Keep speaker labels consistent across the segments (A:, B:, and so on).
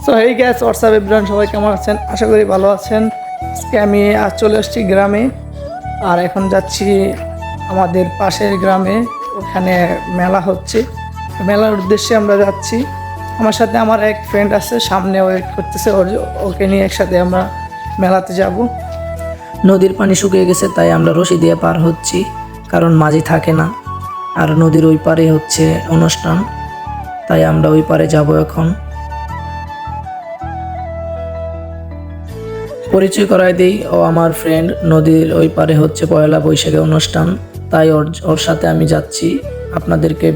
A: So hey gas WhatsApp everyone, সবাই কেমন আছেন? আশা করি ভালো আছেন। আজকে আমি আজ চলে আসছি গ্রামে, আর এখন যাচ্ছি আমাদের পাশের গ্রামে। ওখানে মেলা হচ্ছে, মেলার উদ্দেশ্যে আমরা যাচ্ছি। আমার সাথে আমার এক ফ্রেন্ড আছে, সামনে ওয়েট করতেছে, ওকে নিয়ে একসাথে আমরা মেলাতে যাব।
B: নদীর পানি শুকিয়ে গেছে, তাই আমরা রশি দিয়ে পার হচ্ছি, কারণ মাঝি থাকে না। আর নদীর ওই পারে হচ্ছে অনুষ্ঠান, তাই আমরা ওই পারে যাব এখন। পরিচয় করায় দিই, ও আমার ফ্রেন্ড। নদীর ওই পারে হচ্ছে পয়লা বৈশাখে অনুষ্ঠান, তাই ওর সাথে আমি যাচ্ছি। আপনাদেরকে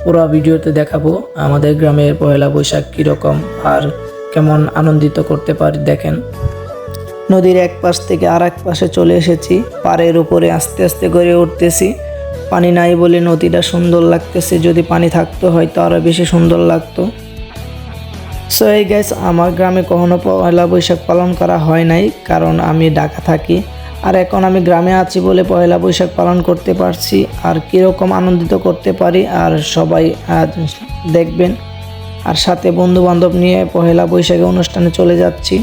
B: পুরো ভিডিওতে দেখাবো আমাদের গ্রামের পয়লা বৈশাখ কীরকম আর কেমন আনন্দিত করতে পারি। দেখেন, নদীর এক পাশ থেকে আর এক পাশে চলে এসেছি। পাড়ের উপরে আস্তে আস্তে করে উঠতেছি। পানি নাই বলে নদীটা সুন্দর লাগতেছে, যদি পানি থাকতো হয়তো আরও বেশি সুন্দর লাগতো। সো এই গাইস, আমার গ্রামে কখনো পয়লা বৈশাখ পালন করা হয় নাই, কারণ আমি ঢাকা থাকি। আর এখন আমি গ্রামে আছি বলে পয়লা বৈশাখ পালন করতে পারছি, আর কীরকম আনন্দিত করতে পারি আর সবাই দেখবেন। আর সাথে বন্ধু বান্ধব নিয়ে পয়লা বৈশাখে অনুষ্ঠানে চলে যাচ্ছি।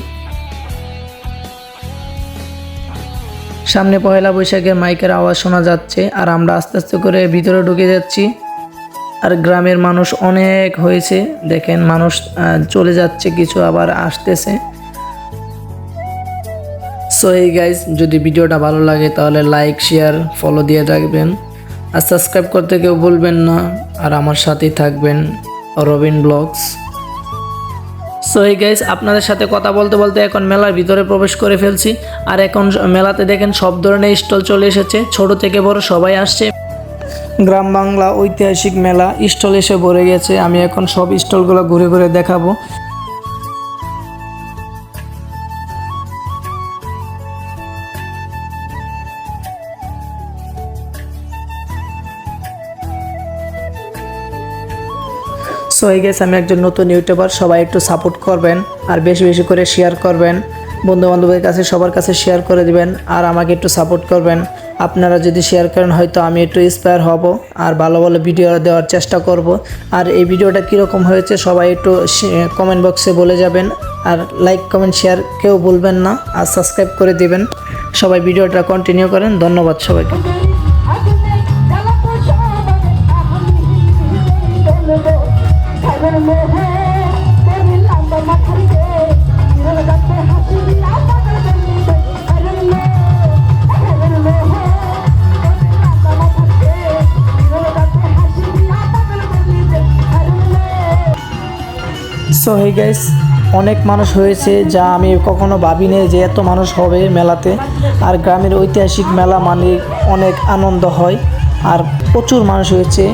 B: সামনে পয়লা বৈশাখের মাইকের আওয়াজ শোনা যাচ্ছে, আর আমরা আস্তে আস্তে করে ভিতরে ঢুকে যাচ্ছি। আর গ্রামের মানুষ অনেক হয়েছে, দেখেন মানুষ চলে যাচ্ছে, কিছু আবার আসতেছে। সো এই গাইজ, যদি ভিডিওটা ভালো লাগে তাহলে লাইক, শেয়ার, ফলো দিয়ে রাখবেন, আর সাবস্ক্রাইব করতে কেউ ভুলবেন না। আর আমার সাথেই থাকবেন, রবিন ব্লগস। সো এই গাইজ, আপনাদের সাথে কথা বলতে বলতে এখন মেলার ভিতরে প্রবেশ করে ফেলছি। আর এখন মেলাতে দেখেন সব ধরনের স্টল চলে এসেছে, ছোট থেকে বড় সবাই আসছে। গ্রাম বাংলা ঐতিহাসিক মেলা, স্টল এসে ভরে গেছে। আমি এখন সব স্টলগুলো ঘুরে ঘুরে দেখাবো। সো এই গেছে, আমি একজন নতুন ইউটিউবার, সবাই একটু সাপোর্ট করবেন আর বেশি বেশি করে শেয়ার করবেন, বন্ধু বান্ধবের কাছে সবার কাছে শেয়ার করে দিবেন, আর আমাকে একটু সাপোর্ট করবেন। আপনারা যদি শেয়ার করেন হয়তো আমি একটু ইন্সপায়ার হব আর ভালো ভালো ভিডিও দেওয়ার চেষ্টা করব। আর এই ভিডিওটা কীরকম হয়েছে সবাই একটু কমেন্ট বক্সে বলে যাবেন, আর লাইক কমেন্ট শেয়ার কেউ ভুলবেন না, আর সাবস্ক্রাইব করে দিবেন। সবাই ভিডিওটা কন্টিনিউ করেন। ধন্যবাদ সবাইকে। সো হে গাইস, অনেক মানুষ হয়েছে, যা আমি কখনো ভাবিনি যে এত মানুষ হবে মেলাতে। আর গ্রামের ঐতিহাসিক মেলা মানে অনেক আনন্দ হয়, আর প্রচুর মানুষ হয়েছে,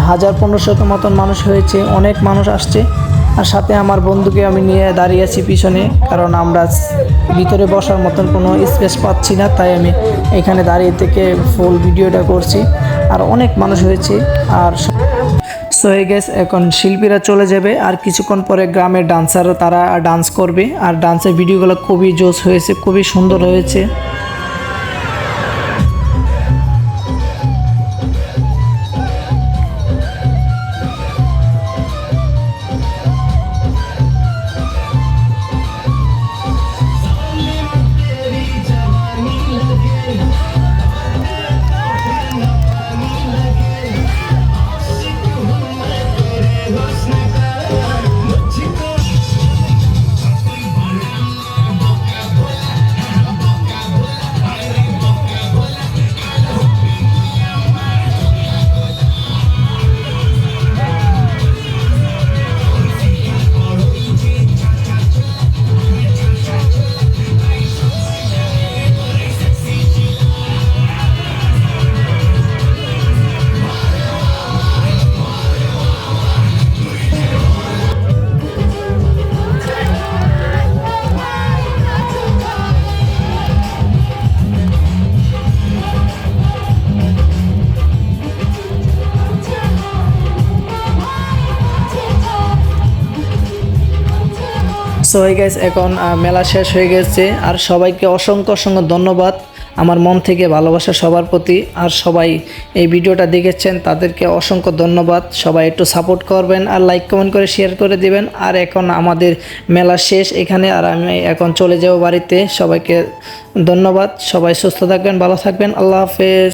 B: 1500 মতন মানুষ হয়েছে, অনেক মানুষ আসছে। আর সাথে আমার বন্ধুকে আমি নিয়ে দাঁড়িয়ে আছি পিছনে, কারণ আমরা ভিতরে বসার মতন কোনো স্পেস পাচ্ছি না, তাই আমি এখানে দাঁড়িয়ে থেকে ফুল ভিডিওটা করছি। আর অনেক মানুষ হয়েছে। আর সো এই গেস, এখন শিল্পীরা চলে যাবে, আর কিছুক্ষণ পরে গ্রামের ডান্সার তারা ডান্স করবে। আর ডান্সের ভিডিওগুলো খুবই জোস হয়েছে, খুবই সুন্দর হয়েছে। সো এই গাইস, এখন মেলা শেষ হয়ে গেছে, আর সবাইকে অসংখ্য অসংখ্য ধন্যবাদ আমার মন থেকে ভালোবাসা সবার প্রতি। আর সবাই এই ভিডিওটা দেখেছেন তাদেরকে অসংখ্য ধন্যবাদ। সবাই একটু সাপোর্ট করবেন আর লাইক কমেন্ট করে শেয়ার করে দিবেন। আর এখন আমাদের মেলা শেষ এখানে, আর আমি এখন চলে যাব বাড়িতে। সবাইকে ধন্যবাদ, সবাই সুস্থ থাকবেন, ভালো থাকবেন, আল্লাহ হাফেজ।